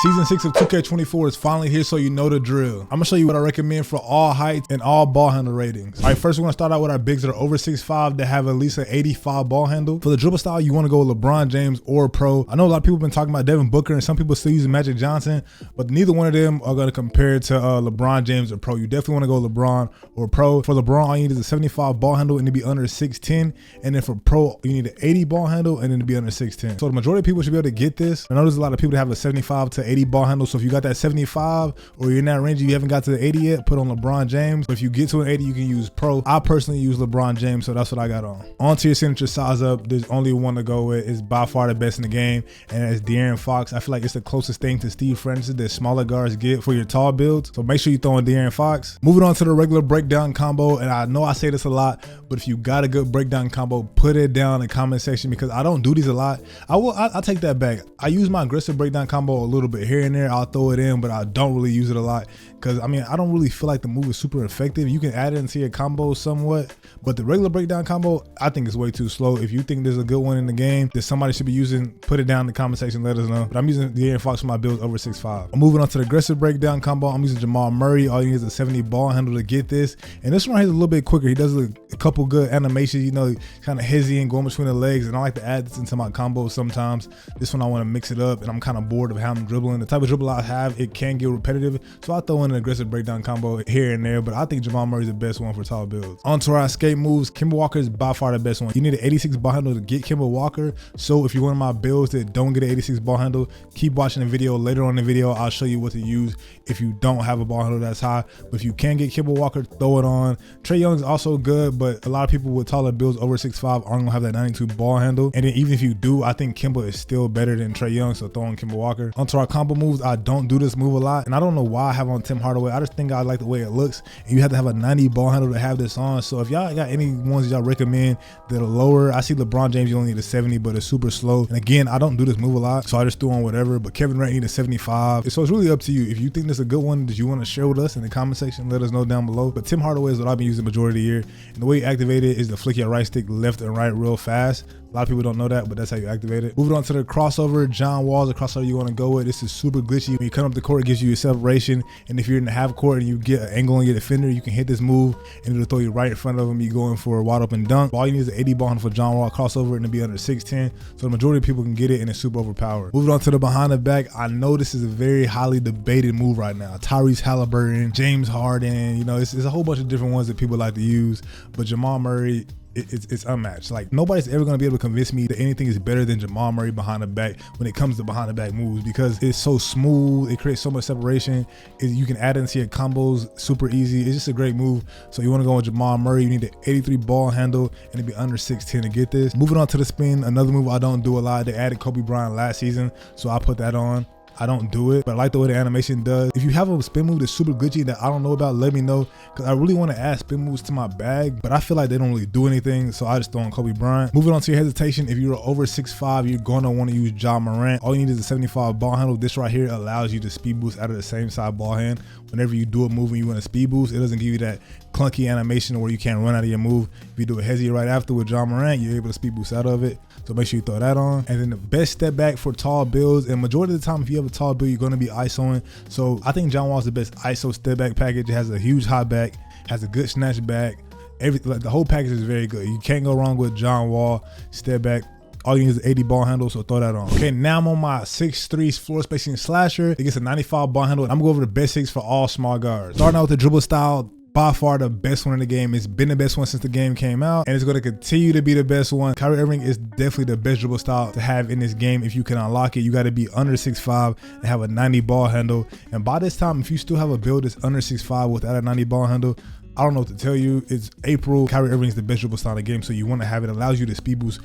Season 6 of 2K24 is finally here, so you know the drill. I'm gonna show you what I recommend for all heights and all ball handle ratings. All right, first we're gonna start out with our bigs that are over 6'5" that have at least an 85 ball handle. For the dribble style, you wanna go with LeBron James or Pro. I know a lot of people have been talking about Devin Booker and some people still using Magic Johnson, but neither one of them are gonna compare to LeBron James or Pro. You definitely wanna go LeBron or Pro. For LeBron, all you need is a 75 ball handle and to be under 6'10", and then for Pro, you need an 80 ball handle and then to be under 6'10". So the majority of people should be able to get this. I know there's a lot of people that have a 75 to 80 ball handle, so if you got that 75 or you're in that range, you haven't got to the 80 yet, put on LeBron James. But if you get to an 80, you can use Pro. I personally use LeBron James, so that's what I got on. On to your signature size up, there's only one to go with. It's by far the best in the game, and it's De'Aaron Fox. I feel like it's the closest thing to Steve Francis that smaller guards get for your tall builds, so make sure you throw in De'Aaron Fox. Moving on to the regular breakdown combo, and I know I say this a lot, but if you got a good breakdown combo, put it down in the comment section, because I don't do these a lot. I'll take that back. I use my aggressive breakdown combo a little bit here and there. I'll throw it in, but I don't really use it a lot because I mean, I don't really feel like the move is super effective. You can add it into your combo somewhat, but the regular breakdown combo, I think is way too slow. If you think there's a good one in the game that somebody should be using, put it down in the comment section, let us know. But I'm using De'Aaron Fox for my builds over 6'5". I'm moving on to the aggressive breakdown combo. I'm using Jamal Murray. All you need is a 70 ball handle to get this, and this one here is a little bit quicker. He does a couple good animations, you know, kind of hezzy and going between the legs, and I like to add this into my combos sometimes. This one I want to mix it up, and I'm kind of bored of how I'm dribbling. The type of dribble I have, it can get repetitive, so I throw in an aggressive breakdown combo here and there, but I think Jamal Murray is the best one for tall builds. On to our escape moves, Kemba Walker is by far the best one. You need an 86 ball handle to get Kemba Walker, so if you're one of my builds that don't get an 86 ball handle, keep watching the video. Later on in the video, I'll show you what to use if you don't have a ball handle that's high, but if you can get Kemba Walker, throw it on. Trae Young is also good, but a lot of people with taller builds over 6'5" aren't gonna have that 92 ball handle, and then even if you do, I think Kemba is still better than Trae Young, so throw in Kemba Walker. Onto our combo moves, I don't do this move a lot, and I don't know why I have on Tim Hardaway. I just think I like the way it looks, and you have to have a 90 ball handle to have this on. So if y'all got any ones y'all recommend that are lower, I see LeBron James, you only need a 70, but it's super slow. And again, I don't do this move a lot, so I just threw on whatever, but Kevin Durant need a 75. So it's really up to you. If you think this is a good one that you want to share with us in the comment section, let us know down below. But Tim Hardaway is what I've been using the majority of the year, and the way you activate it is to flick your right stick left and right real fast. A lot of people don't know that, but that's how you activate it. Moving on to the crossover, John Wall is the crossover you want to go with. This is super glitchy. When you come up the court, it gives you a separation, and if you're in the half court and you get an angle on your defender, you can hit this move and it'll throw you right in front of him. You going for a wide open dunk. All you need is an 80 ball handle for John Wall crossover and to be under 6'10", so the majority of people can get it and it's super overpowered. Moving on to the behind the back, I know this is a very highly debated move right now. Tyrese Halliburton, James Harden, you know, it's a whole bunch of different ones that people like to use, but Jamal Murray, it's unmatched. Like, nobody's ever going to be able to convince me that anything is better than Jamal Murray behind the back when it comes to behind the back moves, because it's so smooth, it creates so much separation, you can add it into your combos super easy. It's just a great move. So you want to go with Jamal Murray, you need an 83 ball handle and to be under 6'10" to get this. Moving on to the spin, another move I don't do a lot. They added Kobe Bryant last season, so I put that on. I don't do it, but I like the way the animation does. If you have a spin move that's super glitchy that I don't know about, let me know, because I really want to add spin moves to my bag, but I feel like they don't really do anything, so I just throw in Kobe Bryant. Moving on to your hesitation, if you're over 6'5", you're going to want to use Ja Morant. All you need is a 75 ball handle. This right here allows you to speed boost out of the same side ball hand. Whenever you do a move and you want to speed boost, it doesn't give you that clunky animation where you can't run out of your move. If you do a hezzy right after with Ja Morant, you're able to speed boost out of it, so make sure you throw that on. And then the best step back for tall builds, and majority of the time if you have a tall build, you're going to be ISOing, so I think John Wall is the best ISO step back package. It has a huge high back, has a good snatch back, everything, like the whole package is very good. You can't go wrong with John Wall step back. All you need is an 80 ball handle, so throw that on. Okay, now I'm on my 6'3" floor spacing slasher. It gets a 95 ball handle. I'm gonna go over the basics for all small guards. Starting out with the dribble style, by far the best one in the game. It's been the best one since the game came out, and it's going to continue to be the best one. Kyrie Irving is definitely the best dribble style to have in this game. If you can unlock it, you got to be under 6'5" and have a 90 ball handle. And by this time, if you still have a build that's under 6'5" without a 90 ball handle, I don't know what to tell you. It's April. Kyrie Irving is the best dribble style in the game, so you want to have it. It allows you to speed boost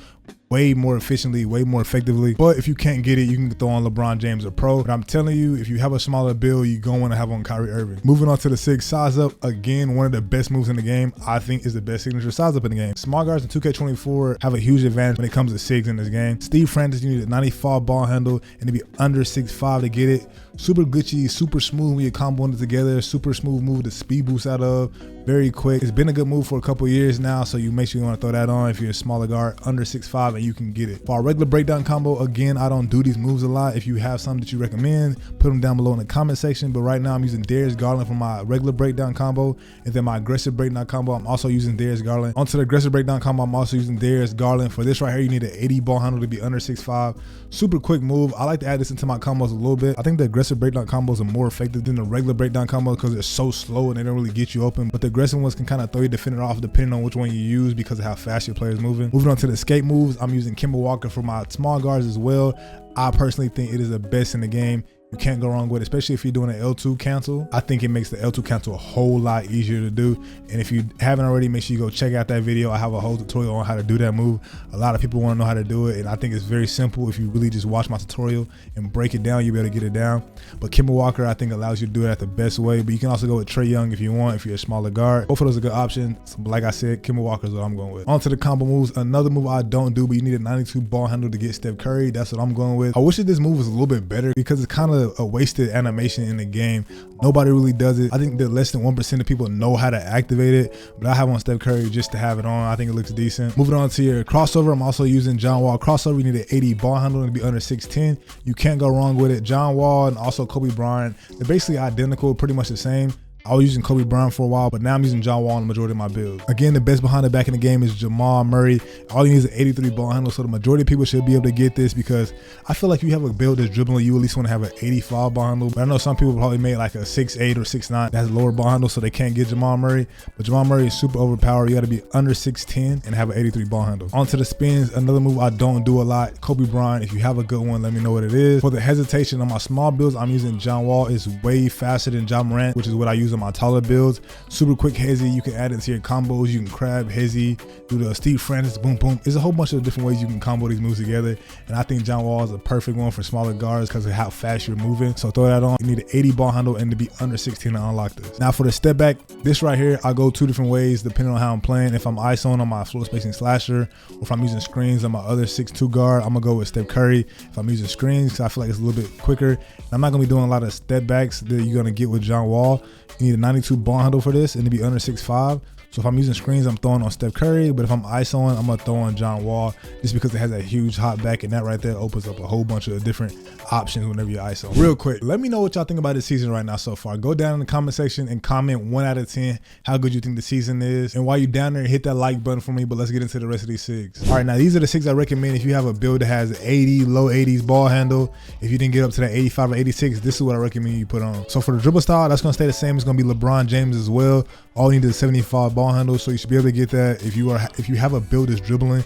way more efficiently, way more effectively. But if you can't get it, you can throw on LeBron James or Pro. But I'm telling you, if you have a smaller build, you're going to want to have on Kyrie Irving. Moving on to the 6 size up, again, one of the best moves in the game. I think is the best signature size up in the game. Small guards in 2K24 have a huge advantage when it comes to 6 in this game. Steve Francis, you need a 95 ball handle and to be under 6'5" to get it. Super glitchy, super smooth when you're comboing it together. Super smooth move to speed boost out of. Very quick. It's been a good move for a couple years now, so you make sure you want to throw that on if you're a smaller guard under 6'5" and you can get it. For our regular breakdown combo, again, I don't do these moves a lot. If you have some that you recommend, put them down below in the comment section. But right now I'm using Darius Garland for my regular breakdown combo, and then my aggressive breakdown combo, I'm also using Darius Garland. Onto the aggressive breakdown combo, I'm also using Darius Garland. For this right here, you need an 80 ball handle to be under 6'5". Super quick move. I like to add this into my combos a little bit. I think the aggressive breakdown combos are more effective than the regular breakdown combos because they're so slow and they don't really get you open. But the aggressive ones can kind of throw your defender off depending on which one you use because of how fast your player is moving. Moving on to the escape moves, I'm using Kemba Walker for my small guards as well. I personally think it is the best in the game. You can't go wrong with it, especially if you're doing an L2 cancel. I think it makes the L2 cancel a whole lot easier to do. And if you haven't already, make sure you go check out that video. I have a whole tutorial on how to do that move. A lot of people want to know how to do it, and I think it's very simple. If you really just watch my tutorial and break it down, you'll be able to get it down. But Kemba Walker, I think, allows you to do it at the best way. But you can also go with Trae Young if you want, if you're a smaller guard. Both of those are good options. But like I said, Kemba Walker is what I'm going with. On to the combo moves. Another move I don't do, but you need a 92 ball handle to get Steph Curry. That's what I'm going with. I wish that this move was a little bit better because it's kind of a wasted animation in the game. Nobody really does it. I think that less than 1% of people know how to activate it, but I have on Steph Curry just to have it on. I think it looks decent. Moving on to your crossover, I'm also using John Wall crossover. You need an 80 ball handle to be under 6'10". You can't go wrong with it. John Wall and also Kobe Bryant, they're basically identical, pretty much the same. I was using Kobe Bryant for a while, but now I'm using John Wall in the majority of my builds. Again, the best behind the back in the game is Jamal Murray. All you need is an 83 ball handle, so the majority of people should be able to get this because I feel like if you have a build that's dribbling, you at least want to have an 85 ball handle. But I know some people probably made like a 6'8 or 6'9 that has a lower ball handle, so they can't get Jamal Murray. But Jamal Murray is super overpowered. You got to be under 6'10 and have an 83 ball handle. Onto the spins, another move I don't do a lot. Kobe Bryant, if you have a good one, let me know what it is. For the hesitation on my small builds, I'm using John Wall. It's way faster than Ja Morant, which is what I use on my taller builds. Super quick hezi, you can add it to your combos. You can crab hezi, do the Steve Francis boom boom. There's a whole bunch of different ways you can combo these moves together, and I think John Wall is a perfect one for smaller guards because of how fast you're moving. So throw that on. You need an 80 ball handle and to be under 16 to unlock this. Now for the step back, this right here, I go two different ways depending on how I'm playing. If I'm isoing on my floor spacing slasher, or if I'm using screens on my other 6'2 guard, I'm gonna go with Steph Curry. If I'm using screens, because I feel like it's a little bit quicker. And I'm not gonna be doing a lot of step backs that you're gonna get with John Wall. You need a 92 ball handle for this and to be under 6'5". So if I'm using screens, I'm throwing on Steph Curry, but if I'm isoing, I'm gonna throw on John Wall just because it has a huge hot back, and that right there opens up a whole bunch of different options whenever you ISO. Real quick, let me know what y'all think about this season right now so far. Go down in the comment section and comment 1 out of 10 how good you think the season is. And while you're down there, hit that like button for me, but let's get into the rest of these 6. All right, now these are the 6 I recommend if you have a build that has 80, low 80s ball handle. If you didn't get up to that 85 or 86, this is what I recommend you put on. So for the dribble style, that's gonna stay the same. It's gonna be LeBron James as well. All you need is a 75 ball handle, so you should be able to get that. If you have a build that's dribbling,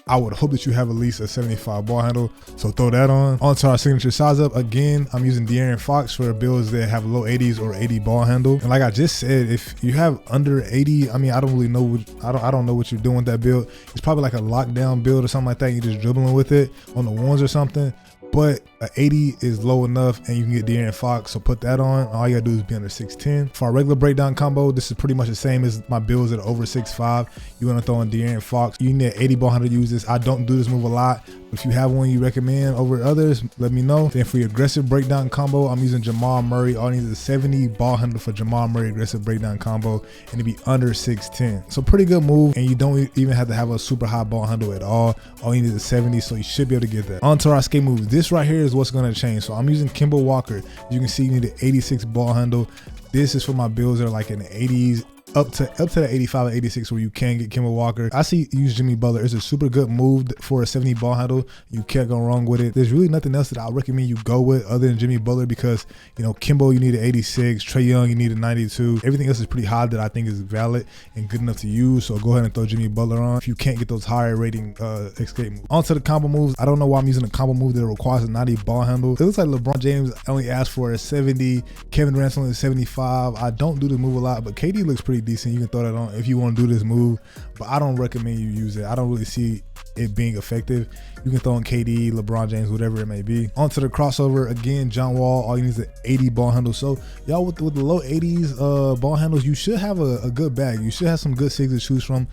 I would hope that you have at least a 75 ball handle, so throw that on. Onto our signature size up, again, I'm using De'Aaron Fox for builds that have low 80s or 80 ball handle. And like I just said, if you have under 80, I mean, I don't really know, I don't know what you're doing with that build. It's probably like a lockdown build or something like that. You're just dribbling with it on the ones or something. But an 80 is low enough and you can get De'Aaron Fox, so put that on. All you gotta do is be under 6'10". For our regular breakdown combo, this is pretty much the same as my builds that are over 6'5". You wanna throw in De'Aaron Fox. You need an 80 ball handle to use this. I don't do this move a lot, but if you have one you recommend over others, let me know. Then for your aggressive breakdown combo, I'm using Jamal Murray. All you need is a 70 ball handle for Jamal Murray aggressive breakdown combo and to be under 6'10". So pretty good move, and you don't even have to have a super high ball handle at all. All you need is a 70, so you should be able to get that. On to our escape moves. This right here is what's going to change. So I'm using Kemba Walker. You can see you need an 86 ball handle. This is for my builds that are like in the 80s up to the 85 or 86 where you can get Kemba Walker. I see use Jimmy Butler. It's a super good move for a 70 ball handle. You can't go wrong with it. There's really nothing else that I recommend you go with other than Jimmy Butler because, you know, Kimbo, you need an 86. Trae Young, you need a 92. Everything else is pretty high that I think is valid and good enough to use. So go ahead and throw Jimmy Butler on if you can't get those higher rating escape moves. On to the combo moves. I don't know why I'm using a combo move that requires a 90 ball handle. It looks like LeBron James only asked for a 70. Kevin Durant's only 75. I don't do the move a lot, but KD looks pretty decent. You can throw that on if you want to do this move, but I don't recommend you use it. I don't really see it being effective. You can throw in KD, LeBron James, whatever it may be. Onto the crossover, again, John Wall, all you need is an 80 ball handle. So y'all with the low 80s ball handles, you should have a good bag. You should have some good sigs to choose from.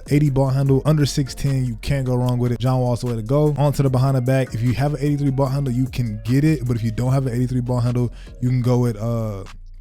80 ball handle, under 6'10", you can't go wrong with it. John Wall's the way to go. Onto the behind the back, if you have an 83 ball handle, you can get it, but if you don't have an 83 ball handle, you can go with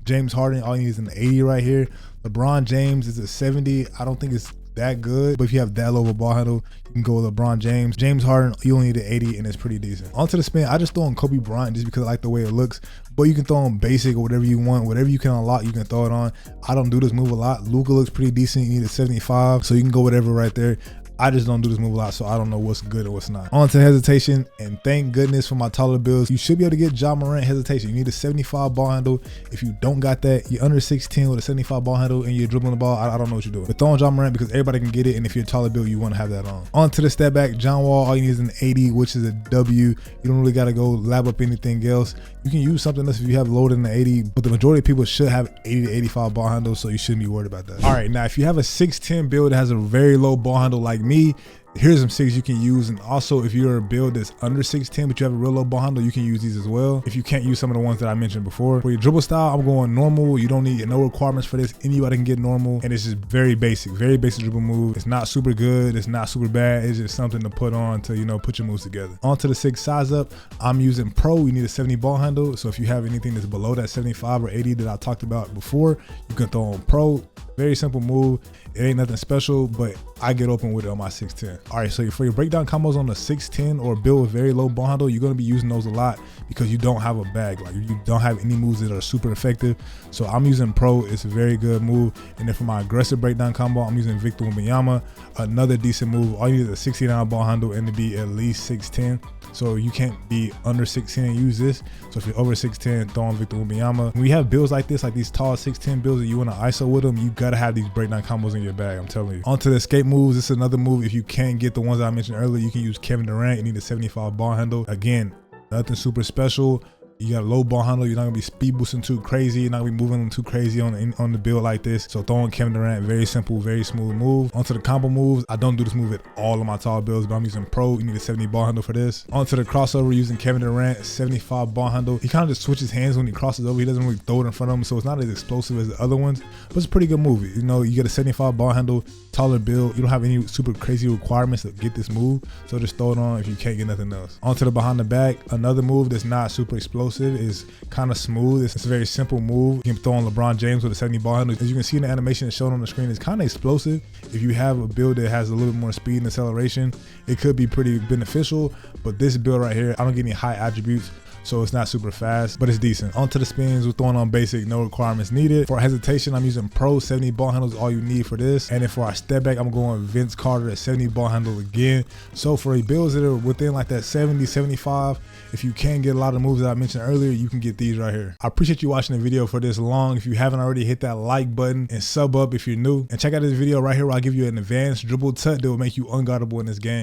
James Harden. All you need is an 80 right here. LeBron James is a 70. I don't think it's that good, but if you have that low of a ball handle, you can go with LeBron James. James Harden, you only need an 80 and it's pretty decent. Onto the spin, I just throw on Kobe Bryant just because I like the way it looks, but you can throw on basic or whatever you want. Whatever you can unlock, you can throw it on. I don't do this move a lot. Luka looks pretty decent. You need a 75, so you can go whatever right there. I just don't do this move a lot, so I don't know what's good and what's not. On to hesitation, and thank goodness for my taller builds, you should be able to get Ja Morant hesitation. You need a 75 ball handle. If you don't got that, you're under 6'10" with a 75 ball handle and you're dribbling the ball, I don't know what you're doing. But throwing Ja Morant because everybody can get it, and if you're a taller build, you want to have that on. On to the step back, John Wall, all you need is an 80, which is a W. You don't really got to go lab up anything else. You can use something else if you have lower than the 80, but the majority of people should have 80 to 85 ball handles, so you shouldn't be worried about that. All right, now if you have a 6'10" build that has a very low ball handle like me, here's some six you can use. And also, if you're a build that's under 6'10", but you have a real low ball handle, you can use these as well. If you can't use some of the ones that I mentioned before. For your dribble style, I'm going normal. You don't need no requirements for this. Anybody can get normal, and it's just very basic dribble move. It's not super good. It's not super bad. It's just something to put on to, you know, put your moves together. Onto the 6 size up, I'm using pro. You need a 70 ball handle. So if you have anything that's below that 75 or 80 that I talked about before, you can throw on pro. Very simple move. It ain't nothing special, but I get open with it on my 6'10". All right, so for your breakdown combos on the 6'10" or build with very low ball handle, you're gonna be using those a lot because you don't have a bag. Like, you don't have any moves that are super effective. So I'm using pro. It's a very good move. And then for my aggressive breakdown combo, I'm using Victor Wembanyama, another decent move. All you need is a 69 ball handle and to be at least 6'10". So you can't be under 6'10" and use this. So if you're over 6'10", throw on Victor Wembanyama. When we have builds like this, like these tall 6'10" builds that you want to ISO with them, you gotta have these breakdown combos in your bag, I'm telling you. Onto the escape moves, this is another move. If you can't get the ones that I mentioned earlier, you can use Kevin Durant. You need a 75 ball handle. Again, nothing super special. You got a low ball handle. You're not gonna be speed boosting too crazy. You're not gonna be moving them too crazy on the build like this. So throwing Kevin Durant, very simple, very smooth move. Onto the combo moves, I don't do this move at all of my tall builds, but I'm using pro. You need a 70 ball handle for this. Onto the crossover, using Kevin Durant, 75 ball handle. He kind of just switches hands when he crosses over. He doesn't really throw it in front of him, so it's not as explosive as the other ones, but it's a pretty good move. You know, you get a 75 ball handle, taller build. You don't have any super crazy requirements to get this move, so just throw it on if you can't get nothing else. Onto the behind the back, another move that's not super explosive, is kind of smooth. It's a very simple move. You can throw on LeBron James with a 70 ball handle. As you can see in the animation that's shown on the screen, it's kind of explosive. If you have a build that has a little bit more speed and acceleration, it could be pretty beneficial. But this build right here, I don't get any high attributes, so it's not super fast, but it's decent. Onto the spins, we're throwing on basic, no requirements needed. For hesitation, I'm using pro. 70 ball handles, all you need for this. And then for our step back, I'm going Vince Carter at 70 ball handle again. So for builds that are within like that 70, 75, if you can't get a lot of moves that I mentioned earlier, you can get these right here. I appreciate you watching the video for this long. If you haven't already, hit that like button and sub up if you're new. And check out this video right here where I give you an advanced dribble tut that will make you unguardable in this game.